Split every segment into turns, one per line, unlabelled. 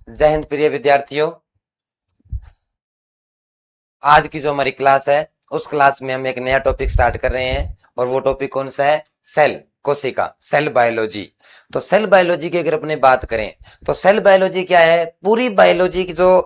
जय हिंद प्रिय विद्यार्थियों। आज की जो हमारी क्लास है उस क्लास में हम एक नया टॉपिक स्टार्ट कर रहे हैं और वो टॉपिक कौन सा है? सेल, कोशिका, सेल बायोलॉजी। तो सेल बायोलॉजी की अगर अपने बात करें तो सेल बायोलॉजी क्या है? पूरी बायोलॉजी की जो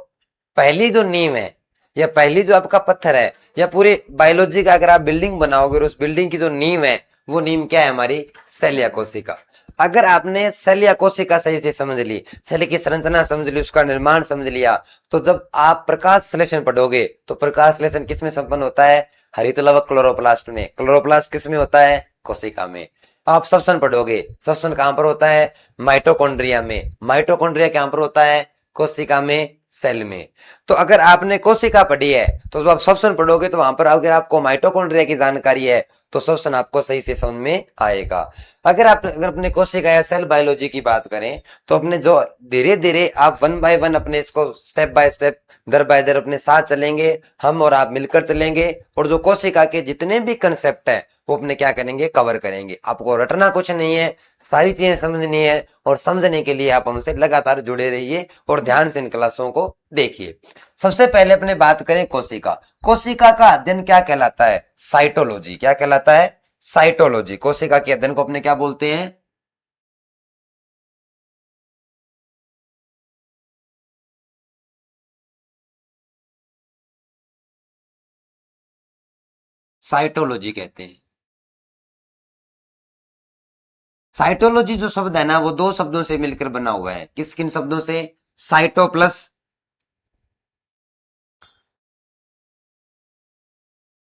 पहली जो नींव है या पहली जो आपका पत्थर है या पूरी बायोलॉजी का अगर आप बिल्डिंग बनाओगे और उस बिल्डिंग की जो नींव है वो नींव क्या है? हमारी सेल या कोशिका। अगर आपने सेल या कोशिका सही से समझ ली, सेल की संरचना समझ ली, उसका निर्माण समझ लिया, तो जब आप प्रकाश संश्लेषण पढ़ोगे तो प्रकाश संश्लेषण किस में संपन्न होता है? हरित लवक क्लोरोप्लास्ट में। क्लोरोप्लास्ट किस में होता है? कोशिका में। आप श्वसन पढ़ोगे, श्वसन कहां पर होता है? माइटोकॉन्ड्रिया में। माइटोकॉन्ड्रिया कहां पर होता है? कोशिका में, सेल में। तो अगर आपने कोशिका पढ़ी है तो जब आप श्वसन पढ़ोगे तो वहां पर अगर आपको माइटोकॉन्ड्रिया की जानकारी है तो श्वसन आपको सही से समझ में आएगा। अगर अपने कोशिका या सेल बायोलॉजी की बात करें तो अपने जो धीरे धीरे आप वन बाय वन अपने इसको स्टेप बाय स्टेप दर बाय दर अपने साथ चलेंगे, हम और आप मिलकर चलेंगे और जो कोशिका के जितने भी कंसेप्ट है वो अपने क्या करेंगे? कवर करेंगे। आपको रटना कुछ नहीं है, सारी चीजें समझनी है और समझने के लिए आप हमसे लगातार जुड़े रहिए और ध्यान से इन क्लासों को देखिए। सबसे पहले अपने बात करें कोशिका। कोशिका का अध्ययन क्या कहलाता है? साइटोलॉजी। क्या कहलाता है? साइटोलॉजी। कोशिका के अध्ययन को अपने क्या बोलते हैं? साइटोलॉजी कहते हैं। साइटोलॉजी जो शब्द है ना वो दो शब्दों से मिलकर बना हुआ है। किस किन शब्दों से? Cyto plus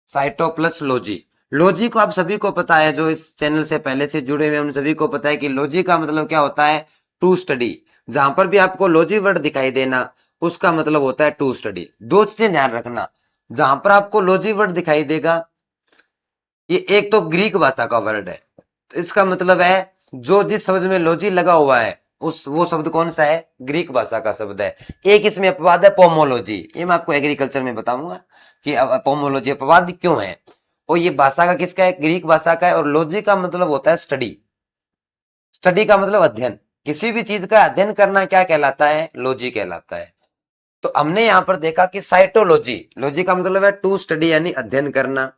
cyto plus logy. Logy को आप सभी को पता है, जो इस चैनल से पहले से जुड़े हुए हैं उन सभी को पता है कि लॉजी का मतलब क्या होता है? To study. जहां पर भी आपको लॉजी वर्ड दिखाई देना उसका मतलब होता है टू स्टडी। दो चीजें ध्यान रखना, जहां पर आपको लॉजी वर्ड दिखाई देगा ये एक तो ग्रीक भाषा का वर्ड है, तो इसका मतलब है जो जिस शब्द में लॉजी लगा हुआ है उस वो शब्द कौन सा है? ग्रीक भाषा का शब्द है। एक इसमें अपवाद है पोमोलॉजी, ये मैं आपको एग्रीकल्चर में बताऊंगा कि पोमोलॉजी अपवाद क्यों है। और ये भाषा का किसका है? ग्रीक भाषा का है। और लॉजी का मतलब होता है स्टडी। स्टडी का मतलब अध्ययन। किसी भी चीज का अध्ययन करना क्या कहलाता है? लॉजी कहलाता है। तो हमने यहां पर देखा कि साइटोलॉजी, लॉजी का मतलब है टू स्टडी यानी अध्ययन करना।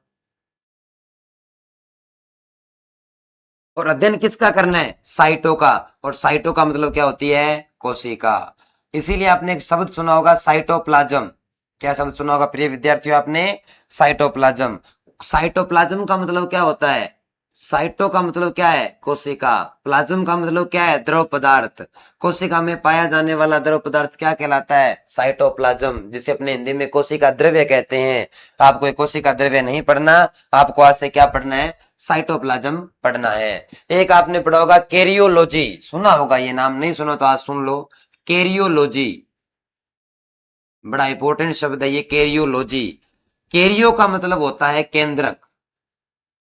और अध्ययन किसका करना है? साइटो का। और साइटो का मतलब क्या होती है? कोशिका। इसीलिए आपने एक शब्द सुना होगा साइटोप्लाज्म। क्या शब्द सुना होगा प्रिय विद्यार्थियों आपने? साइटोप्लाज्म। साइटोप्लाज्म का मतलब क्या होता है? साइटो का मतलब क्या है? कोशिका। प्लाज्म का मतलब क्या है? द्रव पदार्थ। कोशिका में पाया जाने वाला द्रव पदार्थ क्या कहलाता है? साइटोप्लाज्म, जिसे अपने हिंदी में कोशिका द्रव्य कहते हैं। आपको एक कोशिका द्रव्य नहीं पढ़ना, आपको आज से क्या पढ़ना है? साइटोप्लाज्म पढ़ना है। एक आपने पढ़ा होगा कैरियोलॉजी, सुना होगा ये नाम, नहीं सुना तो आज सुन लो। कैरियोलॉजी बड़ा इंपॉर्टेंट शब्द है ये, कैरियोलॉजी। कैरियो का मतलब होता है केंद्रक।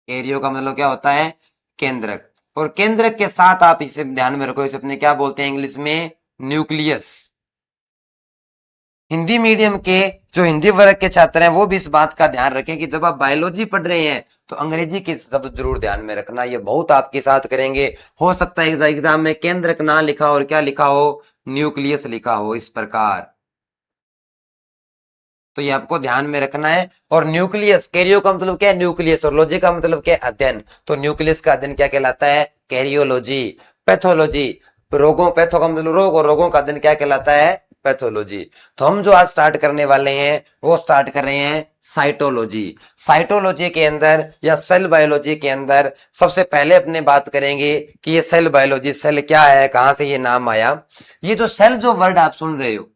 कैरियो का मतलब क्या होता है? केंद्रक। और केंद्रक के साथ आप इसे ध्यान में रखो, इसे अपने क्या बोलते हैं इंग्लिश में? न्यूक्लियस। हिंदी मीडियम के जो हिंदी वर्ग के छात्र हैं वो भी इस बात का ध्यान रखें कि जब आप बायोलॉजी पढ़ रहे हैं तो अंग्रेजी के शब्द जरूर ध्यान में रखना, ये बहुत आपके साथ करेंगे। हो सकता है एग्जाम में केंद्रक ना लिखा हो और क्या लिखा हो? न्यूक्लियस लिखा हो इस प्रकार। तो ये आपको ध्यान में रखना है। और न्यूक्लियस, कैरियो का मतलब क्या है? न्यूक्लियस। और लॉजी का मतलब क्या है? अध्ययन। तो न्यूक्लियस का अध्ययन क्या कहलाता है? कैरियोलॉजी। पैथोलॉजी, रोगों, पैथो का मतलब रोग और रोगों का अध्ययन क्या कहलाता है? पैथोलॉजी। तो हम जो आज स्टार्ट करने वाले हैं वो स्टार्ट कर रहे हैं साइटोलॉजी। साइटोलॉजी के अंदर या सेल बायोलॉजी के अंदर सबसे पहले अपने बात करेंगे कि ये सेल बायोलॉजी, सेल क्या है, कहां से ये नाम आया। ये जो सेल जो वर्ड आप सुन रहे हो,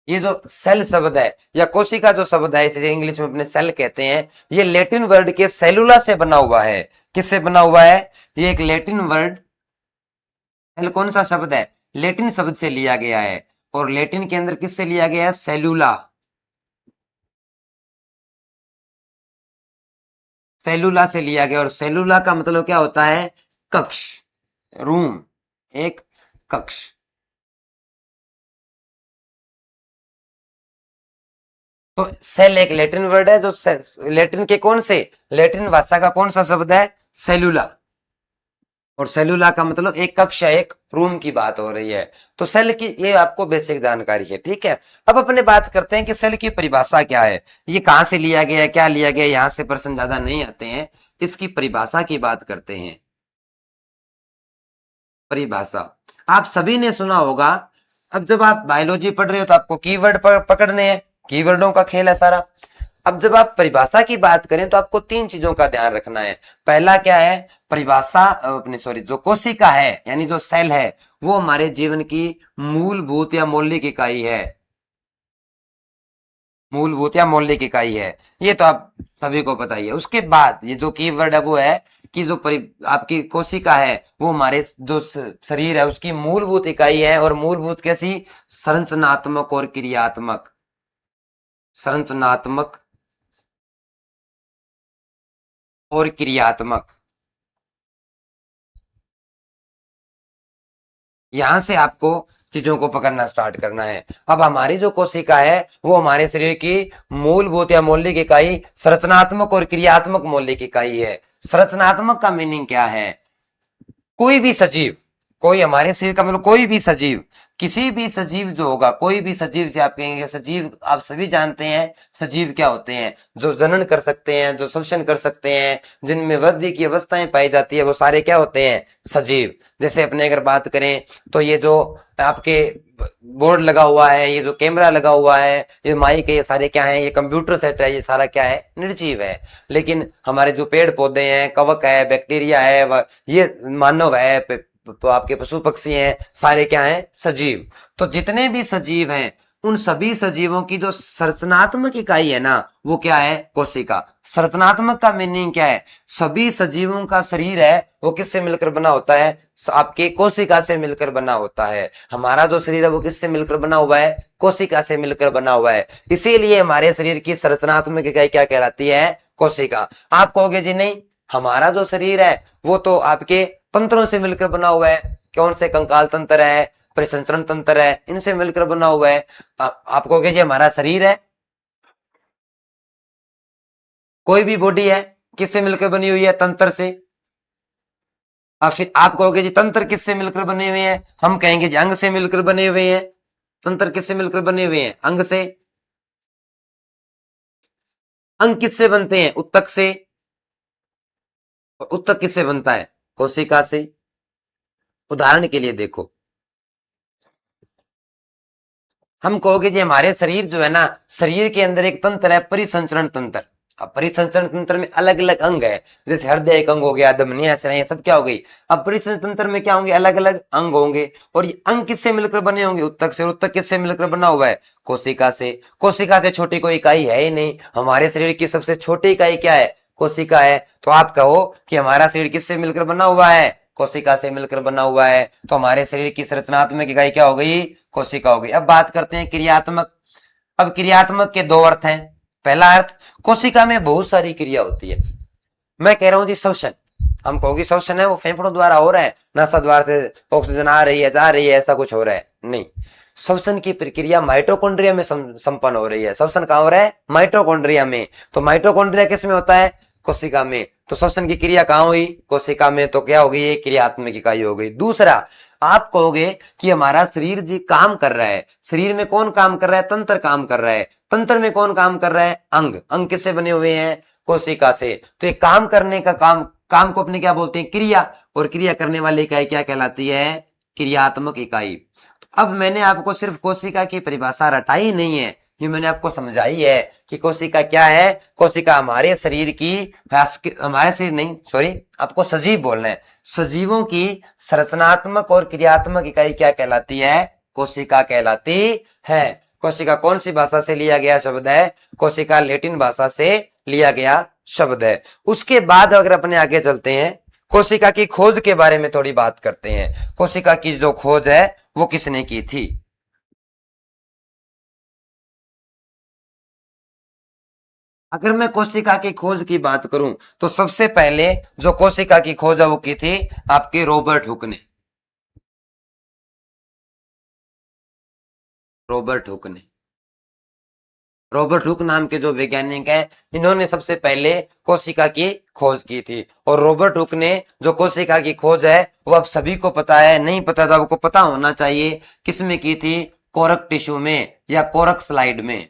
ये जो सेल शब्द है या कोशिका जो शब्द है इसे इंग्लिश में अपने सेल कहते हैं, ये लैटिन वर्ड के सेलुला से बना हुआ है। किससे बना हुआ है? ये एक लैटिन वर्ड, कौन सा शब्द है? लैटिन शब्द से लिया गया है। और लैटिन के अंदर किससे लिया गया है? सेलुला। सेलुला से लिया गया। और सेलुला का मतलब क्या होता है? कक्ष, रूम, एक कक्ष। तो सेल एक लैटिन वर्ड है जो लैटिन के कौन से, लैटिन भाषा का कौन सा शब्द है? सेलुला। और सेलुला का मतलब एक कक्ष, एक रूम की बात हो रही है। तो सेल की ये आपको बेसिक जानकारी है, ठीक है। अब अपने बात करते हैं कि सेल की परिभाषा क्या है, ये कहां से लिया गया है, क्या लिया गया है, यहां से प्रश्न ज्यादा नहीं आते हैं। इसकी परिभाषा की बात करते हैं। परिभाषा आप सभी ने सुना होगा। अब जब आप बायोलॉजी पढ़ रहे हो तो आपको कीवर्ड पकड़ने हैं, कीवर्डों का खेल है सारा। अब जब आप परिभाषा की बात करें तो आपको तीन चीजों का ध्यान रखना है। पहला क्या है, परिभाषा अपने सॉरी जो कोशिका है यानी जो सेल है वो हमारे जीवन की मूलभूत या मौलिक इकाई है। मूलभूत या मौलिक इकाई है, ये तो आप सभी को पता ही है। उसके बाद ये जो कीवर्ड है वो है कि जो आपकी कोशिका है वो हमारे जो शरीर है उसकी मूलभूत इकाई है। और मूलभूत कैसी, संरचनात्मक और क्रियात्मक, संरचनात्मक और क्रियात्मक। यहां से आपको चीजों को पकड़ना स्टार्ट करना है। अब हमारी जो कोशिका है वो हमारे शरीर की मूलभूत या मौलिक इकाई, संरचनात्मक और क्रियात्मक मौलिक इकाई है। संरचनात्मक का मीनिंग क्या है, कोई भी सजीव, कोई हमारे शरीर का मतलब कोई भी सजीव, किसी भी सजीव जो होगा, कोई भी सजीव से आप कहेंगे सजीव, आप सभी जानते हैं सजीव क्या होते हैं, जो जनन कर सकते हैं, जो श्वसन कर सकते हैं, जिनमें वृद्धि की अवस्थाएं पाई जाती है, वो सारे क्या होते हैं, सजीव। जैसे अपने अगर बात करें तो ये जो आपके बोर्ड लगा हुआ है, ये जो कैमरा लगा हुआ है, ये माइक है, ये सारे क्या है, ये कंप्यूटर सेट है, ये सारा क्या है, निर्जीव है। लेकिन हमारे जो पेड़ पौधे हैं, कवक है, बैक्टीरिया है, ये मानव है, तो आपके पशु पक्षी हैं, सारे क्या हैं, सजीव। तो जितने भी सजीव हैं उन सभी सजीवों की जो संरचनात्मक इकाई है ना वो क्या है, कोशिका। संरचनात्मक का मीनिंग क्या है, सभी सजीवों का शरीर है वो किससे मिलकर बना होता है, आपके कोशिका से मिलकर बना होता है। हमारा जो शरीर है वो किससे मिलकर बना हुआ है, कोशिका से मिलकर बना हुआ है। इसीलिए हमारे शरीर की संरचनात्मक इकाई क्या कहलाती है, कोशिका। आप कहोगे जी नहीं, हमारा जो शरीर है वो तो आपके तंत्रों से मिलकर बना हुआ है। कौन से, कंकाल तंत्र है, परिसंचरण तंत्र है, इनसे मिलकर बना हुआ है। आप कहोगे जी हमारा शरीर है, कोई भी बॉडी है किससे मिलकर बनी हुई है, तंत्र से। और फिर आप कहोगे जी तंत्र किससे मिलकर बने हुए हैं, हम कहेंगे जी अंग से मिलकर बने हुए हैं। तंत्र किससे मिलकर बने हुए हैं, अंग से। अंग किससे बनते हैं, उत्तक से। और उत्तक किससे बनता है, कोशिका से। उदाहरण के लिए देखो, हम कहोगे जी हमारे शरीर जो है ना, शरीर के अंदर एक तंत्र है, परिसंचरण तंत्र। अब परिसंचरण तंत्र में अलग अलग अंग है, जैसे हृदय एक अंग हो गया, धमनियां ऐसे ये सब क्या हो गई। अब परिसंचरण तंत्र में क्या होंगे, अलग अलग अंग होंगे। और ये अंग किससे मिलकर बने होंगे, उत्तक से। उत्तक किससे मिलकर बना हुआ है, कोशिका से। कोशिका से छोटी कोई इकाई है ही नहीं। हमारे शरीर की सबसे छोटी इकाई क्या है, कोशिका है। तो आप कहो कि हमारा शरीर किससे मिलकर बना हुआ है, कोशिका से मिलकर बना हुआ है। तो हमारे शरीर की संरचनात्मक इकाई क्या हो गई, कोशिका हो गई। अब बात करते हैं क्रियात्मक। अब क्रियात्मक के दो अर्थ हैं। पहला अर्थ, कोशिका में बहुत सारी क्रिया होती है। मैं कह रहा हूं जी श्वसन, हम कहोगे श्वसन है वो फेफड़ों द्वारा हो रहा है, नासा द्वार से ऑक्सीजन आ रही है, जा रही है, ऐसा कुछ हो रहा है, नहीं। श्वसन की प्रक्रिया माइटोकॉन्ड्रिया में संपन्न हो रही है। श्वसन कहां हो रहा है, माइटोकॉन्ड्रिया में। तो माइटोकॉन्ड्रिया किस में होता है, कोशिका में। तो श्वसन की क्रिया कहां हुई, कोशिका में। तो क्या हो गई, ये क्रियात्मक इकाई हो गई। दूसरा, आप कहोगे कि हमारा शरीर जी काम कर रहा है, शरीर में कौन काम कर रहा है, तंत्र काम कर रहा है। तंत्र में कौन काम कर रहा है, अंग। अंग किससे बने हुए हैं, कोशिका से। तो ये काम करने का काम को अपने क्या बोलते हैं, क्रिया। और क्रिया करने वाली इकाई क्या कहलाती है, क्रियात्मक इकाई। अब मैंने आपको सिर्फ कोशिका की परिभाषा रटाई नहीं है, ये मैंने आपको समझाई है कि कोशिका क्या है। कोशिका हमारे शरीर की, हमारे शरीर नहीं, सॉरी, आपको सजीव बोलना है। सजीवों की संरचनात्मक और क्रियात्मक इकाई क्या कहलाती है, कोशिका कहलाती है। कोशिका कौन सी भाषा से लिया गया शब्द है, कोशिका लैटिन भाषा से लिया गया शब्द है। उसके बाद अगर अपने आगे चलते हैं, कोशिका की खोज के बारे में थोड़ी बात करते हैं। कोशिका की जो खोज है वो किसने की थी। अगर मैं कोशिका की खोज की बात करूं तो सबसे पहले जो कोशिका की खोज है वो की थी आपके रॉबर्ट हुक ने। रॉबर्ट हुक ने। रॉबर्ट हुक नाम के जो वैज्ञानिक हैं, इन्होंने सबसे पहले कोशिका की खोज की थी। और रॉबर्ट हुक ने जो कोशिका की खोज है वो अब सभी को पता है, नहीं पता तो आपको पता होना चाहिए, किसमें की थी, कोरक टिश्यू में या कोरक स्लाइड में।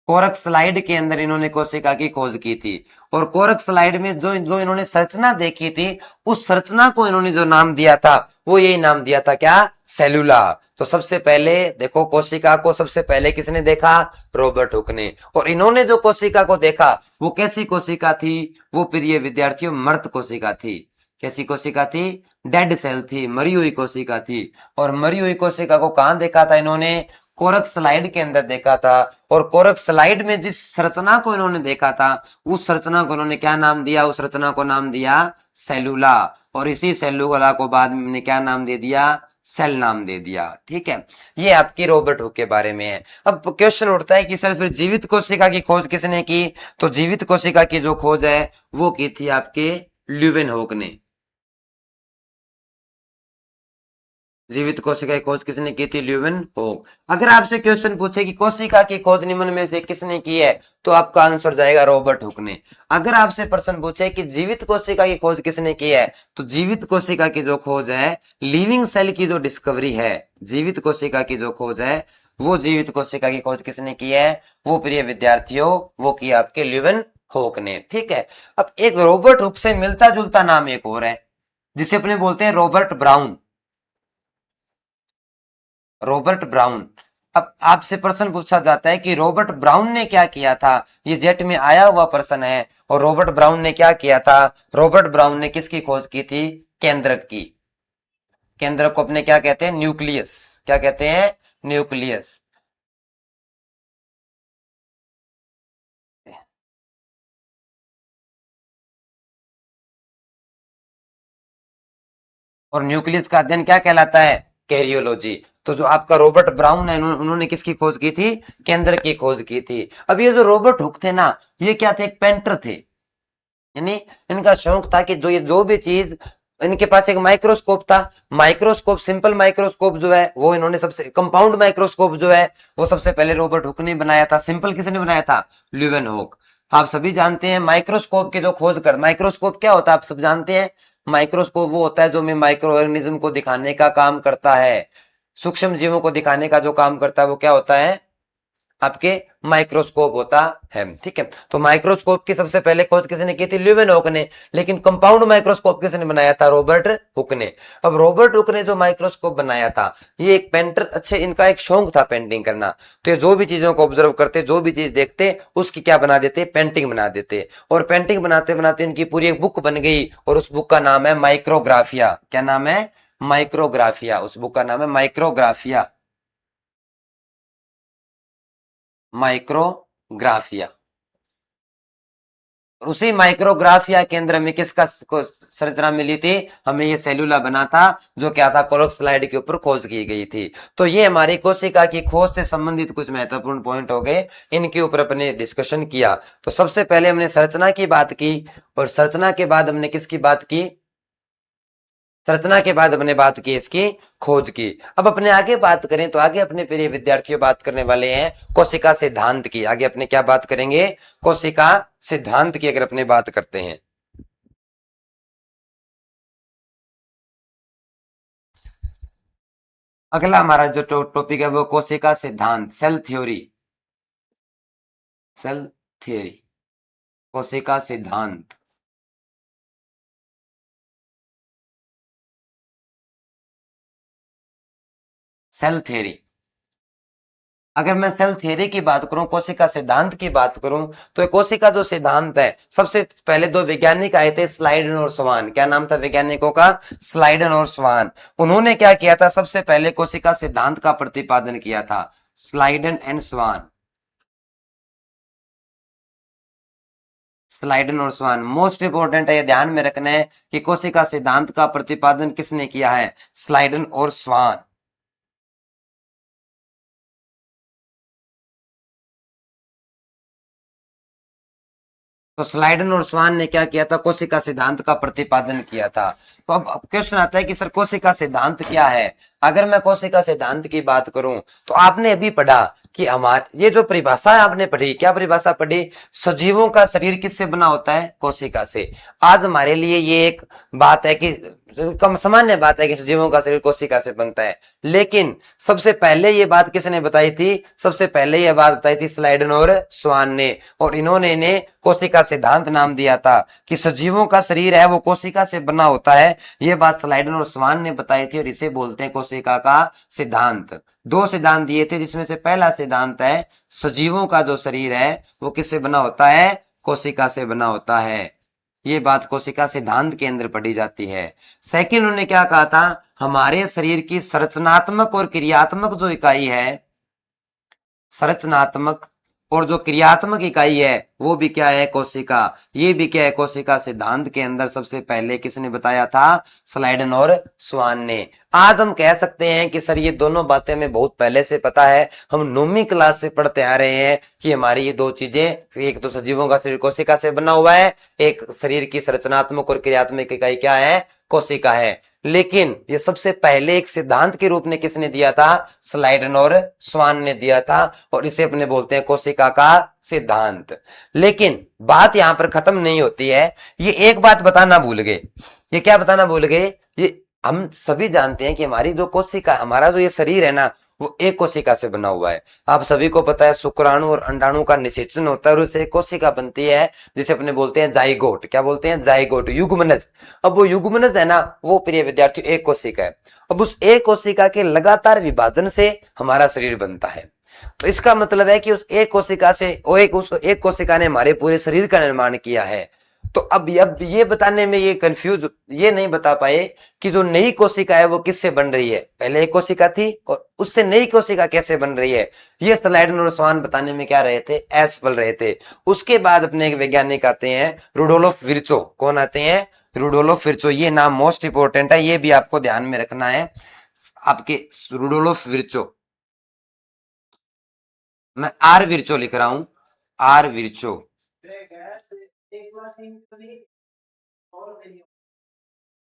कोरक स्लाइड के अंदर इन्होंने कोशिका की खोज की थी। और कोरक स्लाइड में जो जो इन्होंने संरचना देखी थी, उस संरचना को इन्होंने जो नाम दिया था वो यही नाम दिया था, क्या, सेलुला। तो सबसे पहले देखो, कोशिका को सबसे पहले किसने देखा, रॉबर्ट हुक ने। और इन्होंने जो कोशिका को देखा वो कैसी कोशिका थी, वो प्रिय विद्यार्थियों मृत कोशिका थी। कैसी कोशिका थी, डेड सेल थी, मरी हुई कोशिका थी। और मरी हुई कोशिका को कहां देखा था इन्होंने, कोरक स्लाइड के अंदर देखा था। और कोरक स्लाइड में जिस संरचना को इन्होंने देखा था, उस संरचना को इन्होंने क्या नाम दिया, उस रचना को नाम दिया सेलुला। और इसी सेलुला को बाद में क्या नाम दे दिया, सेल नाम दे दिया। ठीक है, ये आपकी रॉबर्ट हुक के बारे में है। अब क्वेश्चन उठता है कि सर फिर जीवित कोशिका की खोज किसने की, तो जीवित कोशिका की जो खोज है वो की थी आपके ल्यूवेनहोक ने। जीवित कोशिका की खोज किसने की थी, ल्यूवेनहोक। अगर आपसे क्वेश्चन पूछे कि कोशिका की खोज निम्न में से किसने की है, तो आपका आंसर जाएगा रॉबर्ट हुक ने। अगर आपसे प्रश्न पूछे कि जीवित कोशिका की खोज किसने की है, तो जीवित कोशिका की जो खोज है, लिविंग सेल की जो डिस्कवरी है, जीवित कोशिका की जो खोज है, वो जीवित कोशिका की खोज किसने की है, वो प्रिय विद्यार्थियों वो की आपके ल्यूवेनहोक ने। ठीक है, अब एक रॉबर्ट हुक से मिलता जुलता नाम एक और है, जिसे अपने बोलते हैं रॉबर्ट ब्राउन। Robert brown. अब आपसे प्रश्न पूछा जाता है कि रॉबर्ट ब्राउन ने क्या किया था, ये जेट में आया हुआ प्रश्न है। और रॉबर्ट ब्राउन ने क्या किया था, रॉबर्ट ब्राउन ने किसकी खोज की थी, केंद्रक की। केंद्रक को अपने क्या कहते हैं, न्यूक्लियस। क्या कहते हैं, न्यूक्लियस। और न्यूक्लियस का अध्ययन क्या कहलाता है, कैरियोलॉजी। तो जो आपका रॉबर्ट ब्राउन है, उन्होंने किसकी खोज की थी, केंद्र की खोज की थी। अब ये जो रॉबर्ट हुक थे ना, ये क्या थे, एक पेंटर थे। यानी इनका शौक था कि जो भी चीज, इनके पास एक माइक्रोस्कोप था। माइक्रोस्कोप, सिंपल माइक्रोस्कोप जो है वो इन्होंने सबसे, कंपाउंड माइक्रोस्कोप जो है वो सबसे पहले रॉबर्ट हुक ने बनाया था। सिंपल किसने बनाया था, ल्यूवेनहोक। आप सभी जानते हैं माइक्रोस्कोप के जो खोज कर, माइक्रोस्कोप क्या होता है आप सब जानते हैं। माइक्रोस्कोप वो होता है जो में माइक्रो ऑर्गेनिज्म को दिखाने का काम करता है, सूक्ष्म जीवों को दिखाने का जो काम करता है वो क्या होता है, आपके माइक्रोस्कोप होता है। ठीक है, तो माइक्रोस्कोप की सबसे पहले खोज किसने की थी, ल्यूवेनहोक ने। लेकिन कंपाउंड माइक्रोस्कोप किसने बनाया था, रॉबर्ट हुक ने। अब रॉबर्ट हुक ने जो माइक्रोस्कोप बनाया था, ये एक पेंटर, अच्छे इनका एक शौक था पेंटिंग करना। तो ये जो भी चीजों को ऑब्जर्व करते, जो भी चीज देखते, उसकी क्या बना देते, पेंटिंग बना देते। और पेंटिंग बनाते बनाते इनकी पूरी एक बुक बन गई, और उस बुक का नाम है माइक्रोग्राफिया। क्या नाम है, माइक्रोग्राफिया। उस बुक का नाम है माइक्रोग्राफिया। माइक्रोग्राफिया। उसी माइक्रोग्राफिया केंद्र में किसका संरचना मिली थी, हमें ये सेलुला बना था, जो क्या था, कोरक स्लाइड के ऊपर खोज की गई थी। तो ये हमारी कोशिका की खोज से संबंधित कुछ महत्वपूर्ण पॉइंट हो गए, इनके ऊपर अपने डिस्कशन किया। तो सबसे पहले हमने संरचना की बात की, और संरचना के बाद हमने किसकी बात की, संरचना के बाद अपने बात की इसकी खोज की। अब अपने आगे बात करें तो आगे अपने प्रिय विद्यार्थियों बात करने वाले हैं कोशिका सिद्धांत की। आगे अपने क्या बात करेंगे, कोशिका सिद्धांत की अगर अपने बात करते हैं। अगला हमारा जो टॉपिक है वो कोशिका सिद्धांत, सेल थ्योरी। सेल थ्योरी, कोशिका सिद्धांत। सेल थ्योरी, अगर मैं सेल थ्योरी की बात करूं, कोशिका सिद्धांत की बात करूं, तो कोशिका जो सिद्धांत है, सबसे पहले दो वैज्ञानिक आए थे, स्लाइडन और स्वान। क्या नाम था वैज्ञानिकों का, स्लाइडन और स्वान। उन्होंने क्या किया था, सबसे पहले कोशिका सिद्धांत का प्रतिपादन किया था, स्लाइडन एंड स्वान। स्लाइडन और स्वान मोस्ट इंपोर्टेंट है, ये ध्यान में रखना है कि कोशिका सिद्धांत का प्रतिपादन किसने किया है, स्लाइडन और स्वान। तो स्लाइडन और स्वान ने क्या किया था, कोशिका सिद्धांत का प्रतिपादन किया था। तो अब क्वेश्चन आता है कि सर कोशिका सिद्धांत क्या है। अगर मैं कोशिका सिद्धांत की बात करूं, तो आपने अभी पढ़ा कि हमारे ये जो परिभाषा आपने पढ़ी, क्या परिभाषा पढ़ी, सजीवों का शरीर किससे बना होता है, कोशिका से। आज हमारे लिए ये एक बात है कि कम सामान्य बात है कि सजीवों का शरीर कोशिका से बनता है, लेकिन सबसे पहले ये बात किसने बताई थी, सबसे पहले ये बात बताई थी स्लाइडन और स्वान ने, और इन्होंने ने कोशिका सिद्धांत नाम दिया था कि सजीवों का शरीर है वो कोशिका से बना होता है। ये बात स्लाइडन और स्वान ने बताई थी और इसे बोलते हैं कोशिका का सिद्धांत। दो सिद्धांत दिए थे जिसमें से पहला सिद्धांत है सजीवों का जो शरीर है वो किससे बना होता है, कोशिका से बना होता है। ये बात कोशिका सिद्धांत के अंदर पढ़ी जाती है। सेकंड उन्होंने क्या कहा था, हमारे शरीर की संरचनात्मक और क्रियात्मक जो इकाई है, संरचनात्मक और जो क्रियात्मक इकाई है वो भी क्या है, कोशिका। ये भी क्या है, कोशिका सिद्धांत के अंदर सबसे पहले किसने बताया था, स्लाइडन और स्वान ने। आज हम कह सकते हैं कि सर ये दोनों बातें हमें बहुत पहले से पता है, हम 9वीं क्लास से पढ़ते आ रहे हैं कि हमारी ये दो चीजें, एक तो सजीवों का शरीर कोशिका से बना हुआ है, एक शरीर की संरचनात्मक और क्रियात्मक इकाई क्या है, कोशिका है। लेकिन ये सबसे पहले एक सिद्धांत के रूप में किसने दिया था, स्लाइडन और स्वान ने दिया था, और इसे अपने बोलते हैं कोशिका का सिद्धांत। लेकिन बात यहां पर खत्म नहीं होती है, ये एक बात बताना भूल गए। ये क्या बताना भूल गए, ये हम सभी जानते हैं कि हमारी जो कोशिका, हमारा जो ये शरीर है ना, वो एक कोशिका से बना हुआ है। आप सभी को पता है शुक्राणु और अंडाणु का निषेचन होता है और उससे कोशिका बनती है जिसे अपने बोलते हैं जाइगोट। क्या बोलते हैं, जाइगोट, युग्मनज। अब वो युग्मनज है ना, वो प्रिय विद्यार्थी एक कोशिका है। अब उस एक कोशिका के लगातार विभाजन से हमारा शरीर बनता है। तो इसका मतलब है कि उस एक कोशिका से, उस एक कोशिका ने हमारे पूरे शरीर का निर्माण किया है। तो अब ये बताने में ये कंफ्यूज, ये नहीं बता पाए कि जो नई कोशिका है वो किससे बन रही है, पहले एक कोशिका थी और उससे नई कोशिका कैसे बन रही है। ये स्लाइडन और स्वान बताने में क्या रहे थे, असफल रहे थे। उसके बाद अपने एक वैज्ञानिक आते हैं रुडोल्फ विर्चो। कौन आते हैं, रुडोल्फ विर्चो। ये नाम मोस्ट इंपोर्टेंट है, ये भी आपको ध्यान में रखना है आपके, रुडोल्फ विर्चो। मैं आर विर्चो लिख रहा हूं, आर विर्चो।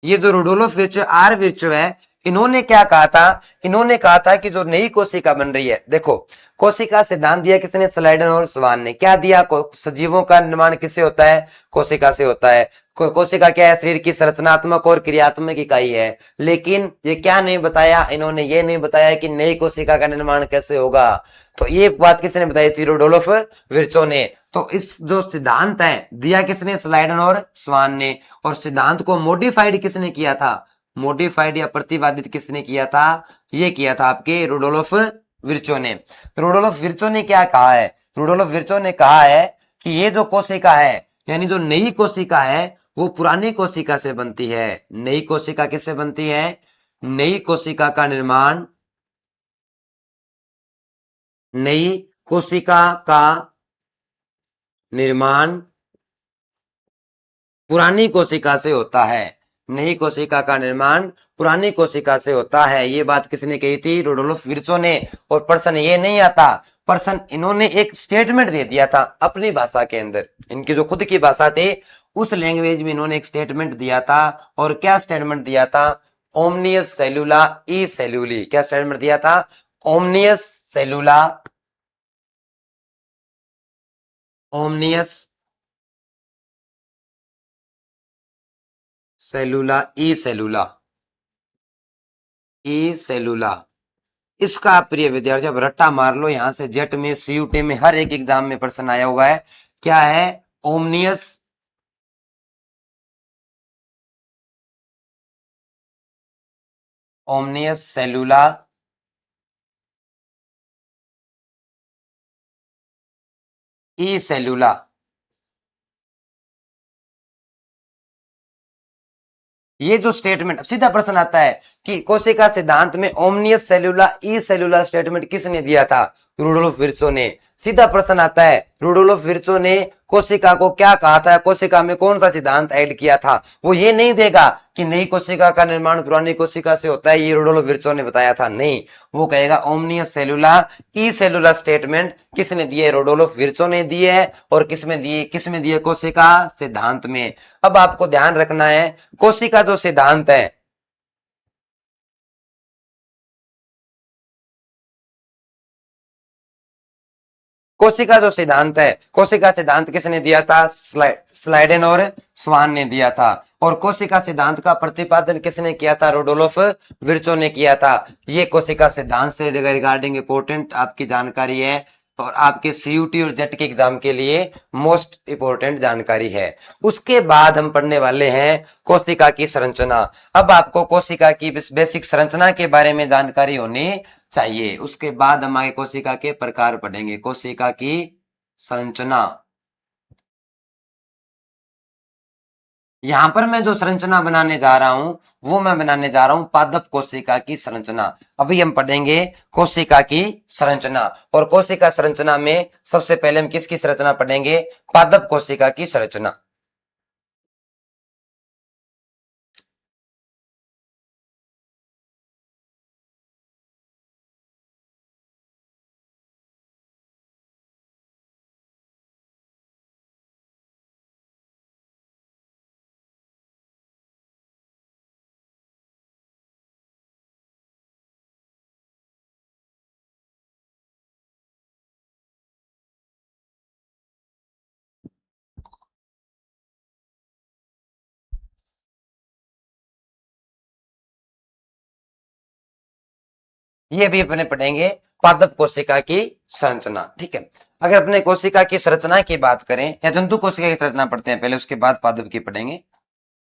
ये जो रुडोल्फ विर्चो, आर विर्चो है, इन्होंने क्या कहा था, इन्होंने कहा था कि जो नई कोशिका बन रही है, देखो कोशिका सिद्धांत दिया किसने, स्लाइडन और स्वान ने। क्या दिया, सजीवों का निर्माण किससे होता है, कोशिका से होता है। कोशिका क्या है, शरीर की संरचनात्मक और क्रियात्मक इकाई है। लेकिन ये क्या नहीं बताया, इन्होंने ये नहीं बताया कि नई कोशिका का निर्माण कैसे होगा। तो ये बात किसने बताई थी, रुडोल्फ विर्चो ने। तो इस जो सिद्धांत है दिया किसने, स्लाइडन और स्वान ने। और सिद्धांत को मॉडिफाइड किसने किया था, मॉडिफाइड या प्रतिवादित किसने किया था, ये किया था आपके रुडोल्फ विर्चो ने। रुडोल्फ विर्चो ने क्या कहा है, रुडोल्फ विर्चो ने कहा है कि ये जो कोशिका है, यानी जो नई कोशिका है वो पुरानी कोशिका से बनती है। नई कोशिका किससे बनती है, नई कोशिका का निर्माण, नई कोशिका का निर्माण पुरानी कोशिका से होता है। नई कोशिका का निर्माण पुरानी कोशिका से होता है। ये बात किसने कही थी, रुडोल्फ विर्चो ने। और प्रश्न ये नहीं आता, प्रश्न इन्होंने एक स्टेटमेंट दे दिया था अपनी भाषा के अंदर, इनकी जो खुद की भाषा थी उस लैंग्वेज में इन्होंने एक स्टेटमेंट दिया था। और क्या स्टेटमेंट दिया था, ओमनियस सेलुला ई सेलुली। क्या स्टेटमेंट दिया था, ओमनियस सेलुला, ओमनियस सेलुला ई सेलुला, ई सेलुला। इसका प्रिय विद्यार्थी अब रट्टा मार लो, यहां से जेट में, सीयूटी में, हर एक एग्जाम में प्रश्न आया हुआ है। क्या है, ओमनियस ओमनियस सेलुला ई सेलुला। ये जो स्टेटमेंट, सीधा प्रश्न आता है कि कोशिका सिद्धांत में ओमनियस सेलुला ई सेलुला स्टेटमेंट किसने दिया था, रुडोल्फ विर्चो ने। सीधा प्रश्न आता है, रुडोल्फ विर्चो ने कोशिका को क्या कहा था, कोशिका में कौन सा सिद्धांत ऐड किया था। वो ये नहीं देगा कि नई कोशिका का निर्माण पुरानी कोशिका से होता है, ये रुडोल्फ विर्चो ने बताया था, नहीं। वो कहेगा ओमनियस सेलुला ई सेलुला स्टेटमेंट किसने दिए, रुडोल्फ विर्चो ने दिए है। और किसमें दिए, कोशिका सिद्धांत में। अब आपको ध्यान रखना है, कोशिका जो सिद्धांत है कोशिका जो सिद्धांत है, कोशिका सिद्धांत किसने दिया था? स्लाइडेन और स्वान ने दिया था। और कोशिका सिद्धांत का प्रतिपादन किसने किया था? रुडोल्फ विर्चो ने किया था। ये कोशिका सिद्धांत से रिगार्डिंग इंपोर्टेंट आपकी जानकारी है और आपके सीयूटी और जेट के एग्जाम के लिए मोस्ट इंपोर्टेंट जानकारी है। उसके बाद हम पढ़ने वाले हैं कोशिका की संरचना। अब आपको कोशिका की बेसिक संरचना के बारे में जानकारी होनी चाहिए। उसके बाद हम आगे कोशिका के प्रकार पढ़ेंगे। कोशिका की संरचना, यहां पर मैं जो संरचना बनाने जा रहा हूं वो मैं बनाने जा रहा हूं पादप कोशिका की संरचना। अभी हम पढ़ेंगे कोशिका की संरचना और कोशिका संरचना में सबसे पहले हम किसकी संरचना पढ़ेंगे? पादप कोशिका की संरचना। ये भी अपने पढ़ेंगे पादप कोशिका की संरचना। ठीक है, अगर अपने कोशिका की संरचना की बात करें या जंतु कोशिका की संरचना पढ़ते हैं पहले, उसके बाद पादप की पढ़ेंगे।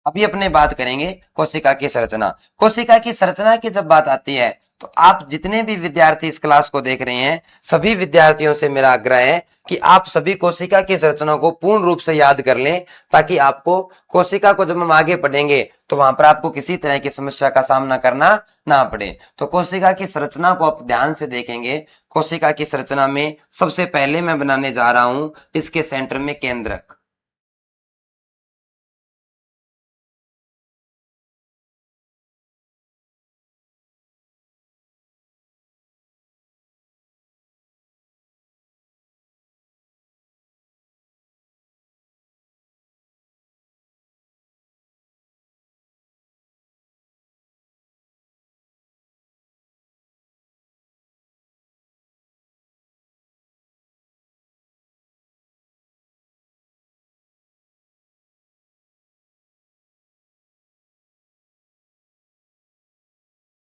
अभी अपने बात करेंगे कोशिका की संरचना। कोशिका की संरचना की जब बात आती है तो आप जितने भी विद्यार्थी इस क्लास को देख रहे हैं सभी विद्यार्थियों से मेरा आग्रह है कि आप सभी कोशिका की संरचना को पूर्ण रूप से याद कर लें, ताकि आपको कोशिका को जब हम आगे पढ़ेंगे तो वहां पर आपको किसी तरह की समस्या का सामना करना ना पड़े। तो कोशिका की संरचना को आप ध्यान से देखेंगे। कोशिका की संरचना में सबसे पहले मैं बनाने जा रहा हूं इसके सेंटर में केंद्रक।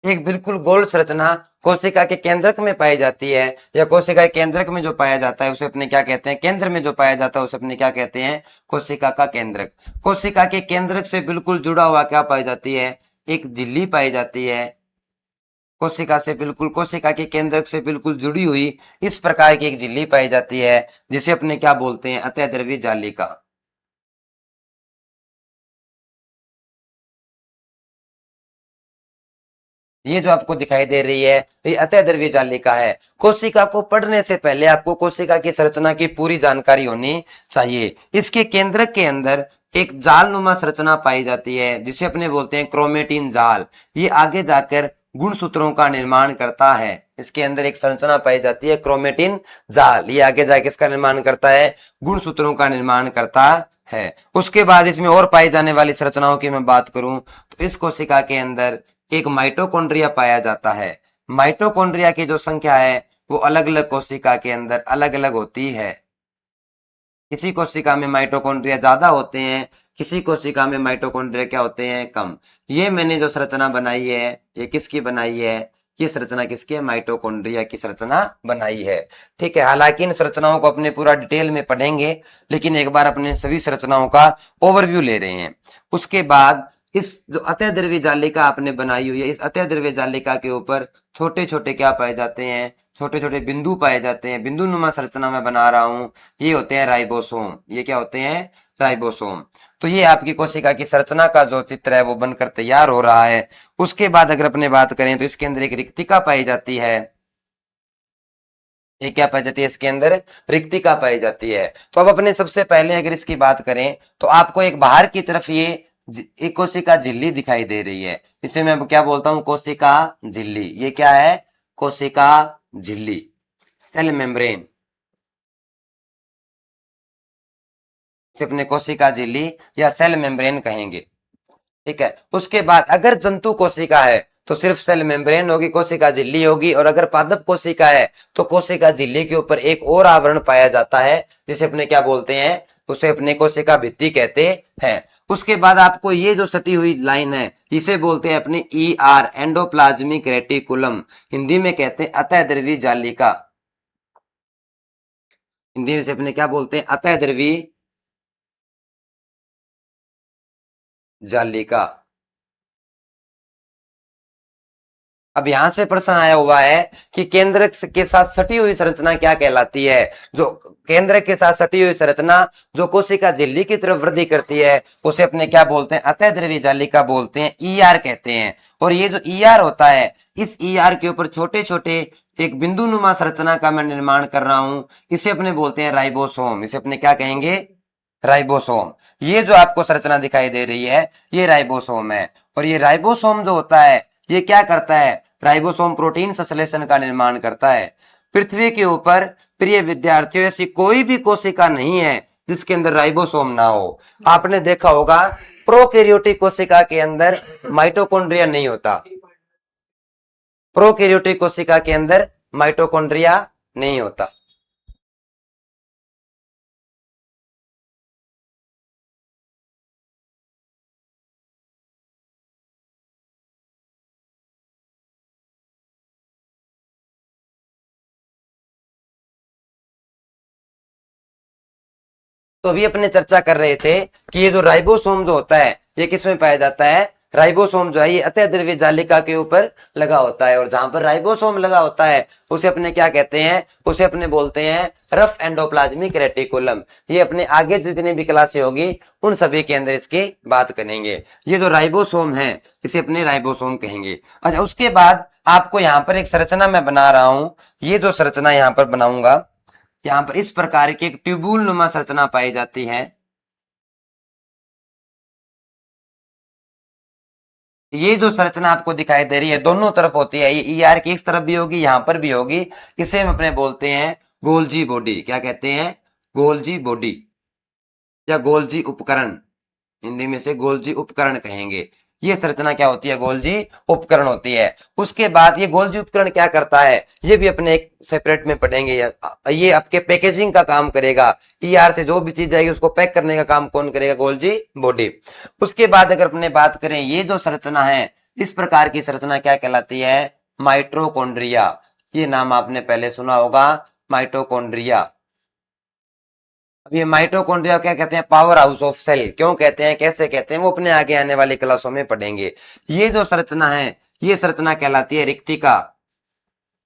एक बिल्कुल गोल संरचना कोशिका के केंद्रक में पाई जाती है, या कोशिका के केंद्रक में जो पाया जाता है उसे अपने क्या कहते हैं? केंद्र में जो पाया जाता है उसे अपने क्या कहते हैं? कोशिका का केंद्रक। कोशिका के केंद्रक से बिल्कुल जुड़ा हुआ क्या पाई जाती है? एक झिल्ली पाई जाती है। कोशिका से बिल्कुल, कोशिका के केंद्रक से बिल्कुल जुड़ी हुई इस प्रकार की एक झिल्ली पाई जाती है, जिसे अपने क्या बोलते हैं? अत्यद्रव्य जालिका। ये जो आपको दिखाई दे रही है ये अत्यद्रव्य जालिका है। कोशिका को पढ़ने से पहले आपको कोशिका की संरचना की पूरी जानकारी होनी चाहिए। इसके केंद्रक के अंदर एक जालनुमा संरचना पाई जाती है जिसे अपने बोलते हैं क्रोमेटिन जाल। ये आगे जाकर गुणसूत्रों का निर्माण करता है। इसके अंदर एक संरचना पाई जाती है क्रोमेटिन जाल, ये आगे जाके इसका निर्माण करता है, गुणसूत्रों का निर्माण करता है। उसके बाद इसमें और पाई जाने वाली संरचनाओं की मैं बात करूं तो इस कोशिका के अंदर एक माइटोकॉन्ड्रिया पाया जाता है। माइटोकॉन्ड्रिया की जो संख्या है वो अलग अलग कोशिका के अंदर अलग अलग होती है। किसी कोशिका में माइटोकॉन्ड्रिया ज्यादा होते हैं, किसी कोशिका में माइटोकॉन्ड्रिया क्या होते हैं? कम। ये मैंने जो संरचना बनाई है ये किसकी बनाई है? ये संरचना किसकी है? माइटोकॉन्ड्रिया की संरचना बनाई है। ठीक है, हालांकि इन संरचनाओं को अपने पूरा डिटेल में पढ़ेंगे, लेकिन एक बार अपने सभी संरचनाओं का ओवरव्यू ले रहे हैं। उसके बाद इस जो अत्यद्रव्य जालिका आपने बनाई हुई है, इस अत्यद्रव्य जालिका के ऊपर छोटे छोटे क्या पाए जाते हैं? छोटे छोटे बिंदु पाए जाते हैं। बिंदु नुमा संरचना में बना रहा हूं, ये होते हैं राइबोसोम। ये क्या होते हैं? राइबोसोम। तो ये आपकी कोशिका की संरचना का जो चित्र है वो बनकर तैयार हो रहा है। उसके बाद अगर अपने बात करें तो इसके अंदर एक रिक्तिका पाई जाती है। ये क्या पाई जाती है? इसके अंदर रिक्तिका पाई जाती है। तो अब अपने सबसे पहले अगर इसकी बात करें तो आपको एक बाहर की तरफ ये एक कोशिका झिल्ली दिखाई दे रही है। इसे मैं क्या बोलता हूं? कोशिका झिल्ली। ये क्या है? कोशिका झिल्ली, सेल मेम्ब्रेन। इसे अपने कोशिका झिल्ली या सेल मेम्ब्रेन कहेंगे। ठीक है, उसके बाद अगर जंतु कोशिका है तो सिर्फ सेल मेम्ब्रेन होगी, कोशिका झिल्ली होगी। और अगर पादप कोशिका है तो कोशिका झिल्ली के ऊपर एक और आवरण पाया जाता है जिसे अपने क्या बोलते हैं, उसे अपने कोशिका भित्ति कहते हैं। उसके बाद आपको ये जो सटी हुई लाइन है इसे बोलते हैं अपने ER, एंडोप्लाज्मिक रेटिकुलम। हिंदी में कहते हैं अतःद्रवी जालिका। हिंदी में से अपने क्या बोलते हैं, अतःद्रवी जालिका। अब यहां से प्रश्न आया हुआ है कि केंद्रक के साथ सटी हुई संरचना क्या कहलाती है। जो केंद्रक के साथ सटी हुई संरचना जो कोशिका झिल्ली की तरफ वृद्धि करती है उसे अपने क्या बोलते हैं, अतःद्रवी जालिका बोलते हैं, ER कहते हैं। और ये जो ER होता है, इस ER के ऊपर छोटे छोटे एक बिंदु नुमा संरचना का मैं निर्माण कर रहा हूं, इसे अपने बोलते हैं राइबोसोम। इसे अपने क्या कहेंगे, राइबोसोम। ये जो आपको संरचना दिखाई दे रही है ये राइबोसोम है। और ये राइबोसोम जो होता है ये क्या करता है, राइबोसोम प्रोटीन संश्लेषण का निर्माण करता है। पृथ्वी के ऊपर प्रिय विद्यार्थियों ऐसी कोई भी कोशिका नहीं है जिसके अंदर राइबोसोम ना हो। आपने देखा होगा प्रोकैरियोटिक कोशिका के अंदर माइटोकॉन्ड्रिया नहीं होता, प्रोकैरियोटिक कोशिका के अंदर माइटोकॉन्ड्रिया नहीं होता। तो अभी अपने चर्चा कर रहे थे कि ये जो राइबोसोम जो होता है ये किसमें पाया जाता है, राइबोसोम जो है ये अतःद्रव्य जालिका के ऊपर लगा होता है। और जहां पर राइबोसोम लगा होता है उसे अपने क्या कहते हैं, उसे अपने बोलते हैं रफ एंडोप्लाज्मिक रेटिकुलम। ये अपने आगे जितनी भी क्लासें होगी उन सभी के अंदर इसकी बात करेंगे। ये जो राइबोसोम है इसे अपने राइबोसोम कहेंगे। अच्छा, उसके बाद आपको यहाँ पर एक संरचना मैं बना रहा हूं, ये जो संरचना यहाँ पर बनाऊंगा, यहां पर इस प्रकार की एक ट्यूबुल नुमा संरचना पाई जाती है। ये जो संरचना आपको दिखाई दे रही है दोनों तरफ होती है, ये ER की इस तरफ भी होगी यहां पर भी होगी। इसे हम अपने बोलते हैं गोल्जी बॉडी। क्या कहते हैं, गोल्जी बॉडी या गोल्जी उपकरण। हिंदी में से गोल्जी उपकरण कहेंगे। ये संरचना क्या होती है, गोल्जी उपकरण होती है। उसके बाद ये गोल्जी उपकरण क्या करता है ये भी अपने एक सेपरेट में पढ़ेंगे। ये आपके पैकेजिंग का काम करेगा। ER से जो भी चीज आएगी उसको पैक करने का काम कौन करेगा, गोल्जी बॉडी। उसके बाद अगर अपने बात करें ये जो संरचना है इस प्रकार की संरचना क्या कहलाती है, माइटोकॉन्ड्रिया। ये नाम आपने पहले सुना होगा, माइटोकॉन्ड्रिया। अब ये माइटोकॉन्ड्रिया क्या कहते हैं, पावर हाउस ऑफ सेल। क्यों कहते हैं, कैसे कहते हैं, वो अपने आगे आने वाली क्लासों में पढ़ेंगे। ये जो संरचना है ये संरचना कहलाती है रिक्तिका।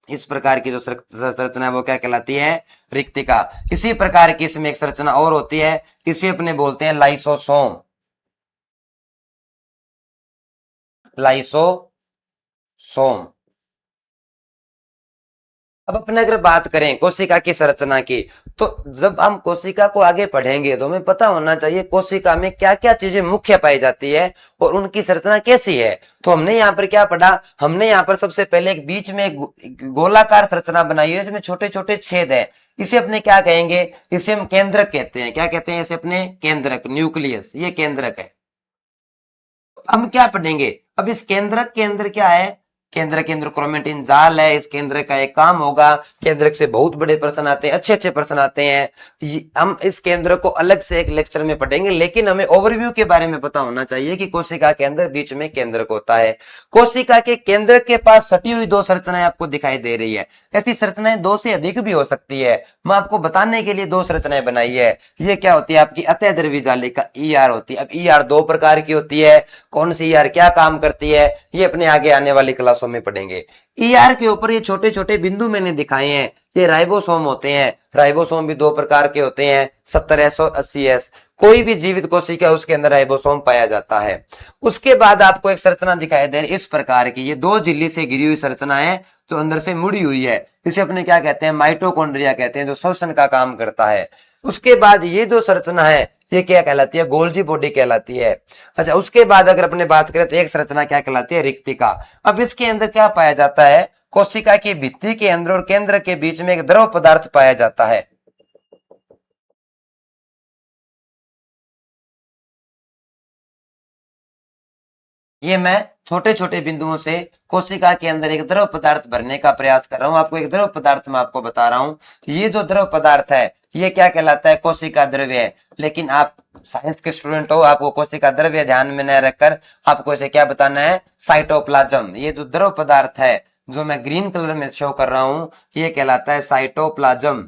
इस प्रकार की जो संरचना है वो क्या कहलाती है, रिक्तिका। इसी प्रकार की इसमें एक संरचना और होती है, इसे अपने बोलते हैं लाइसोसोम। लाइसोसोम। अब अपने अगर बात करें कोशिका की संरचना की, तो जब हम कोशिका को आगे पढ़ेंगे तो हमें पता होना चाहिए कोशिका में क्या क्या चीजें मुख्य पाई जाती है और उनकी संरचना कैसी है। तो हमने यहाँ पर क्या पढ़ा, हमने यहाँ पर सबसे पहले एक बीच में एक गोलाकार संरचना बनाई है जिसमें छोटे छोटे छेद है। इसे अपने क्या कहेंगे, इसे हम केंद्रक कहते हैं। क्या कहते हैं इसे अपने, केंद्रक, न्यूक्लियस, ये केंद्रक है। हम क्या पढ़ेंगे, अब इस केंद्रक के अंदर क्या है, केंद्र के अंदर क्रोमेटिन जाल है। इस केंद्र का एक काम होगा, केंद्र से बहुत बड़े प्रश्न आते हैं, अच्छे अच्छे प्रश्न आते हैं। हम इस केंद्र को अलग से एक लेक्चर में पढ़ेंगे, लेकिन हमें ओवरव्यू के बारे में पता होना चाहिए कि कोशिका के अंदर बीच में केंद्रक होता है। कोशिका के केंद्र के पास सटी हुई दो संरचनाएं आपको दिखाई दे रही है। ऐसी संरचनाएं दो से अधिक भी हो सकती है, मैं आपको बताने के लिए दो संरचनाएं बनाई है। ये क्या होती है आपकी अतःद्रवी जालिका, ER होती है। अब ER दो प्रकार की होती है, कौन सी ER क्या काम करती है ये अपने आगे आने वाली क्लासों में पढ़ेंगे। ER के ऊपर ये छोटे छोटे बिंदु मैंने दिखाए हैं, ये राइबोसोम होते हैं। राइबोसोम भी दो प्रकार के होते हैं, 70S और 80S। कोई भी जीवित कोशिका उसके अंदर राइबोसोम पाया जाता है। उसके बाद आपको एक संरचना दिखाई दे रही इस प्रकार की, ये दो झिल्ली से घिरी हुई संरचना है जो अंदर से मुड़ी हुई है। इसे अपने क्या कहते हैं, माइटोकॉन्ड्रिया कहते हैं, जो श्वसन का काम करता है। उसके बाद ये जो संरचना है ये क्या कहलाती है, गोल्जी बॉडी कहलाती है। अच्छा, उसके बाद अगर अपने बात करें तो एक संरचना क्या कहलाती है, रिक्तिका। अब इसके अंदर क्या पाया जाता है, कोशिका की भित्ति के अंदर और केंद्र के बीच में एक द्रव पदार्थ पाया जाता है। ये मैं छोटे छोटे बिंदुओं से कोशिका के अंदर एक द्रव पदार्थ भरने का प्रयास कर रहा हूं। आपको एक द्रव पदार्थ मैं आपको बता रहा हूं। ये जो द्रव पदार्थ है ये क्या कहलाता है? कोशिका द्रव्य है। लेकिन आप साइंस के स्टूडेंट हो, आपको कोशिका द्रव्य ध्यान में न रखकर आपको इसे क्या बताना है? साइटोप्लाज्म। ये जो द्रव पदार्थ है जो मैं ग्रीन कलर में शो कर रहा हूं ये कहलाता है साइटोप्लाज्म,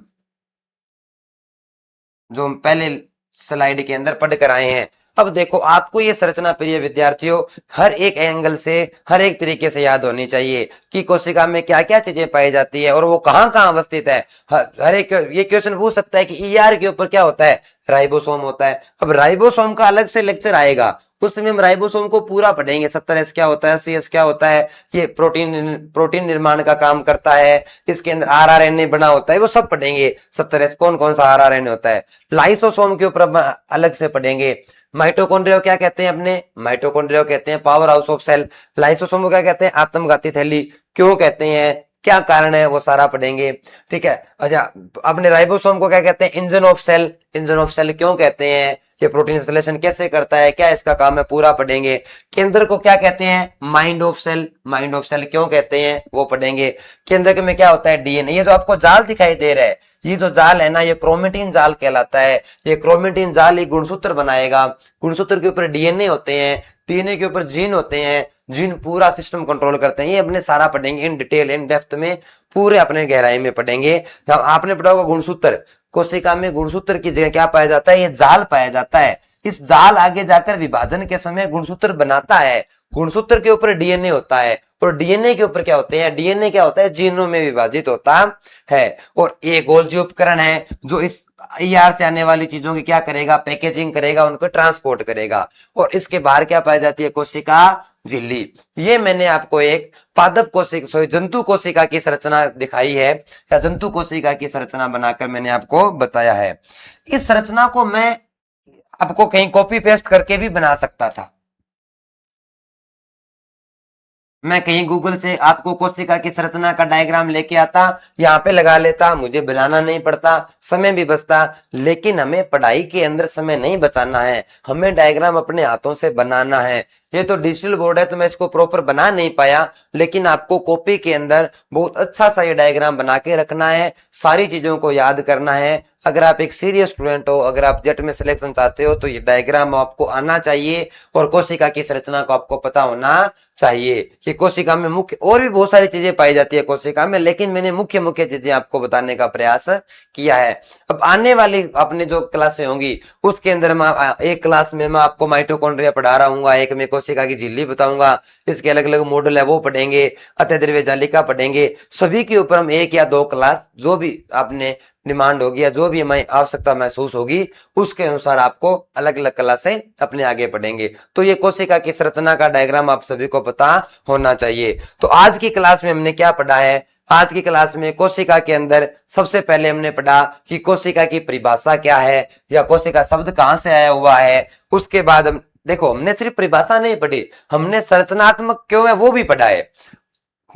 जो हम पहले स्लाइड के अंदर पढ़ कर आए हैं। अब देखो आपको ये संरचना प्रिय विद्यार्थियों हर एक एंगल से, हर एक तरीके से याद होनी चाहिए कि कोशिका में क्या क्या चीजें पाई जाती है और वो कहाँ कहाँ अवस्थित है। हर एक ये क्वेश्चन पूछ सकता है कि ईआर के ऊपर क्या होता है? राइबोसोम होता है। अब राइबोसोम का अलग से लेक्चर आएगा, उस समय हम राइबोसोम को पूरा पढ़ेंगे। 70S क्या होता है, CS क्या होता है, ये प्रोटीन निर्माण का काम करता है, इसके अंदर RNA बना होता है, वो सब पढ़ेंगे। 70S कौन कौन सा RNA होता है। लाइसोसोम के ऊपर अलग से पढ़ेंगे। माइटोकॉन्ड्रिया क्या कहते हैं? अपने माइटोकॉन्ड्रिया कहते हैं power house of cell. Lysosome को क्या कहते हैं? आत्मघाती थैली। क्यों कहते हैं, क्या कारण है, वो सारा पढ़ेंगे। ठीक है। अच्छा, अपने राइबोसोम को क्या कहते हैं? Engine of cell. Engine of cell क्यों कहते हैं? ये प्रोटीन संश्लेषण कैसे करता है, क्या इसका काम है, पूरा पढ़ेंगे। केंद्र को क्या कहते हैं? Mind of cell. Mind of cell क्यों कहते हैं, वो पढ़ेंगे। केंद्र में क्या होता है? DNA। ये जो आपको जाल दिखाई दे रहा है, ये जो जाल है ना, ये क्रोमेटिन जाल कहलाता है। ये क्रोमेटिन जाल ही गुणसूत्र बनाएगा। गुणसूत्र के ऊपर DNA होते हैं, DNA के ऊपर जीन होते हैं, जीन पूरा सिस्टम कंट्रोल करते हैं। ये अपने सारा पढ़ेंगे इन डिटेल, इन डेप्थ में, पूरे अपने गहराई में पढ़ेंगे। आपने पढ़ा होगा गुणसूत्र। कोशिका में गुणसूत्र की जगह क्या पाया जाता है? ये जाल पाया जाता है। इस जाल आगे जाकर विभाजन के समय गुणसूत्र बनाता है। गुणसूत्र के ऊपर DNA होता है और DNA के ऊपर क्या होते हैं? DNA क्या होता है? जीनों में विभाजित होता है। और ये गोल्जी उपकरण है जो इस ER से आने वाली चीजों की क्या करेगा? पैकेजिंग करेगा, उनको ट्रांसपोर्ट करेगा। और इसके बाहर क्या पाई जाती है? कोशिका झिल्ली। ये मैंने आपको एक पादप कोशिका जंतु कोशिका की संरचना दिखाई है, या जंतु कोशिका की संरचना बनाकर मैंने आपको बताया है। इस संरचना को मैं आपको कहीं कॉपी पेस्ट करके भी बना सकता था। मैं कहीं गूगल से आपको कोशिका की संरचना का डायग्राम लेके आता, यहाँ पे लगा लेता, मुझे बनाना नहीं पड़ता, समय भी बचता। लेकिन हमें पढ़ाई के अंदर समय नहीं बचाना है, हमें डायग्राम अपने हाथों से बनाना है। ये तो डिजिटल बोर्ड है तो मैं इसको प्रॉपर बना नहीं पाया, लेकिन आपको कॉपी के अंदर बहुत अच्छा सा ये डायग्राम बना के रखना है, सारी चीजों को याद करना है। अगर आप एक सीरियस स्टूडेंट हो, अगर आप जेट में सिलेक्शन चाहते हो तो ये डायग्राम आपको आना चाहिए और कोशिका की संरचना को आपको पता होना चाहिए कि कोशिका में मुख्य और भी बहुत सारी चीजें पाई जाती है कोशिका में, लेकिन मैंने मुख्य मुख्य चीजें आपको बताने का प्रयास किया है। अब आने वाली अपने जो क्लासें होंगी उसके अंदर मैं एक क्लास में मैं आपको माइटोकॉन्ड्रिया पढ़ा रहा हूँ, एक में कोशिका की झिल्ली बताऊंगा, इसके अलग अलग मॉडल है वो पढ़ेंगे, अत्यद्रव्य जालिका पढ़ेंगे। सभी के ऊपर हम 1 या 2 क्लास जो भी आपने डिमांड होगी या जो भी हमें आवश्यकता महसूस होगी उसके अनुसार आपको अलग अलग क्लासें अपने आगे पढ़ेंगे। तो ये कोशिका की संरचना का डायग्राम आप सभी को पता होना चाहिए। तो आज की क्लास में हमने क्या पढ़ा है? आज की क्लास में कोशिका के अंदर सबसे पहले हमने पढ़ा कि कोशिका की परिभाषा क्या है, या कोशिका शब्द कहां से आया हुआ है। उसके बाद हम देखो, हमने सिर्फ परिभाषा नहीं पढ़ी, हमने संरचनात्मक क्यों है वो भी पढ़ा है,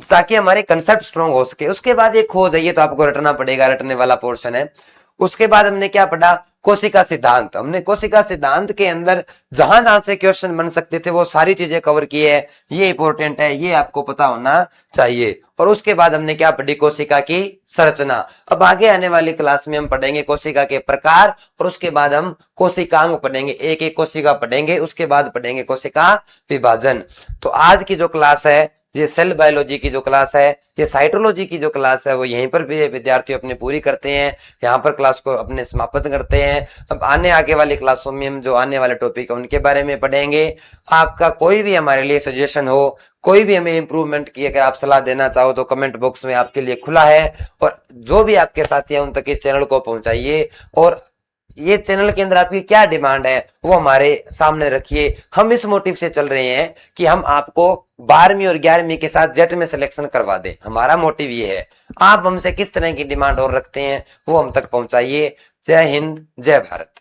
ताकि हमारे कंसेप्ट स्ट्रॉन्ग हो सके। उसके बाद एक खोज है, ये तो आपको रटना पड़ेगा, रटने वाला पोर्शन है। उसके बाद हमने क्या पढ़ा? कोशिका सिद्धांत। हमने कोशिका सिद्धांत के अंदर जहां जहां से क्वेश्चन बन सकते थे वो सारी चीजें कवर की है। ये इंपॉर्टेंट है, ये आपको पता होना चाहिए। और उसके बाद हमने क्या पढ़ी? कोशिका की संरचना। अब आगे आने वाली क्लास में हम पढ़ेंगे कोशिका के प्रकार, और उसके बाद हम कोशिकांग पढ़ेंगे, एक एक कोशिका पढ़ेंगे, उसके बाद पढ़ेंगे कोशिका विभाजन। तो आज की जो क्लास है ये सेल बायोलॉजी की जो क्लास है, ये साइटोलॉजी की जो क्लास है वो यहीं पर भी विद्यार्थी अपने पूरी करते हैं, यहाँ पर क्लास को अपने समाप्त करते हैं। अब आगे वाली क्लासों में हम जो आने वाले टॉपिक है उनके बारे में पढ़ेंगे। आपका कोई भी हमारे लिए सजेशन हो, कोई भी हमें इंप्रूवमेंट की अगर आप सलाह देना चाहो तो कमेंट बॉक्स में आपके लिए खुला है, और जो भी आपके साथी हैं उन तक इस चैनल को पहुंचाइए। और ये चैनल के अंदर आपकी क्या डिमांड है वो हमारे सामने रखिए। हम इस मोटिव से चल रहे हैं कि हम आपको 12वीं और 11वीं के साथ जेट में सिलेक्शन करवा दें, हमारा मोटिव ये है। आप हमसे किस तरह की डिमांड और रखते हैं वो हम तक पहुंचाइए। जय हिंद, जय भारत।